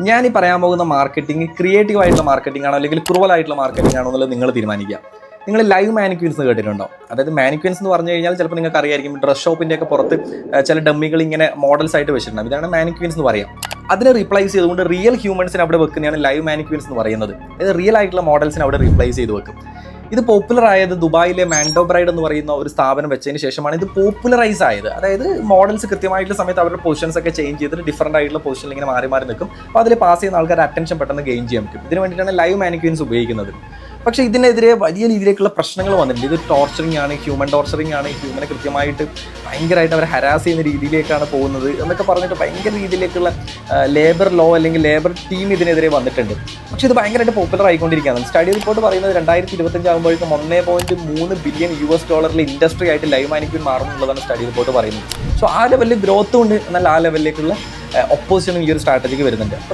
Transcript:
ഞാൻ ഈ പറയാൻ പോകുന്ന മാർക്കറ്റിംഗ് ക്രിയേറ്റീവ് ആയിട്ടുള്ള മാർക്കറ്റിംഗ് ആണോ അല്ലെങ്കിൽ ക്രൂവൽ ആയിട്ടുള്ള മാർക്കറ്റിംഗ് ആണോ എന്നുള്ളത് നിങ്ങൾ തീരുമാനിക്കുക. നിങ്ങൾ ലൈവ് മാനിക്യൂൻസ് കേട്ടിട്ടുണ്ടോ? അതായത് മാനിക്യൂൻസ് എന്ന് പറഞ്ഞു കഴിഞ്ഞാൽ ചിലപ്പോൾ നിങ്ങൾക്ക് അറിയായിരിക്കും, ഡ്രസ് ഷോപ്പിൻ്റെ ഒക്കെ പുറത്ത് ചില ഡമ്മികൾ ഇങ്ങനെ മോഡൽസ് ആയിട്ട് വെച്ചിട്ടുണ്ടാകും. ഇതാണ് മാനിക്യൂൻസ് എന്ന് പറയാം. അതിനെ റീപ്ലേസ് ചെയ്തുകൊണ്ട് റിയൽ ഹ്യൂമൻസിനെ അവിടെ വെക്കുന്നതാണ് ലൈവ് മാനിക്യൂൻസ് എന്ന് പറയുന്നത്. അതായത് റിയൽ ആയിട്ടുള്ള മോഡൽസിനെ അവിടെ റീപ്ലേസ് ചെയ്ത് വെക്കും. ഇത് പോപ്പുലർ ആയത് ദുബായിലെ മാൻഡോ ബ്രൈഡ് എന്ന് പറയുന്ന ഒരു സ്ഥാപനം വെച്ചതിന് ശേഷമാണ് ഇത് പോപ്പുലറൈസ് ആയത്. അതായത് മോഡൽസ് കൃത്യമായിട്ടുള്ള സമയത്ത് അവരുടെ പൊസിഷൻസ് ഒക്കെ ചേഞ്ച് ചെയ്തിട്ട് ഡിഫറൻറ്റ് ആയിട്ടുള്ള പൊസിഷനിൽ ഇങ്ങനെ മാറി മാറി നിൽക്കും. അപ്പോൾ അതിൽ പാസ് ചെയ്യുന്ന ആൾക്കാർ അറ്റൻഷൻ പെട്ടെന്ന് ഗെയിൻ ചെയ്യാൻ പറ്റും. ഇതിന് വേണ്ടിയിട്ടാണ് ലൈവ് മാനിക്യൂൻസ് ഉപയോഗിക്കുന്നത്. പക്ഷേ ഇതിനെതിരെ വലിയ രീതിയിലേക്കുള്ള പ്രശ്നങ്ങൾ വന്നിട്ടുണ്ട്. ഇത് ടോർച്ചറിങ് ആണ്, ഹ്യൂമൻ ടോർച്ചറിങ് ആണ്, ഹ്യൂമനെ കൃത്യമായിട്ട് ഭയങ്കരമായിട്ട് അവരെ ഹരാസ് ചെയ്യുന്ന രീതിയിലേക്കാണ് പോകുന്നത് എന്നൊക്കെ പറഞ്ഞിട്ട് ഭയങ്കര രീതിയിലേക്കുള്ള ലേബർ ലോ അല്ലെങ്കിൽ ലേബർ ടീം ഇതിനെതിരെ വന്നിട്ടുണ്ട്. പക്ഷേ ഇത് ഭയങ്കരമായിട്ട് പോപ്പുലർ ആയിക്കൊണ്ടിരിക്കുകയാണ്. സ്റ്റഡി റിപ്പോർട്ട് പറയുന്നത് 2025 ആകുമ്പോഴേക്കും $1.3 ബില്യൺ ഇൻഡസ്ട്രി ആയിട്ട് ലൈവ് മാനിക്യൂൻ മാറും എന്നുള്ളതാണ് സ്റ്റഡി റിപ്പോർട്ട് പറയുന്നത്. സോ ആ ലെവലിൽ ഗ്രോത്തും ഉണ്ട്, എന്നാൽ ആ ലെവലിലേക്കുള്ള ഒപ്പോസിഷനും ഈ ഒരു സ്ട്രാറ്റജിക്ക് വരുന്നുണ്ട്.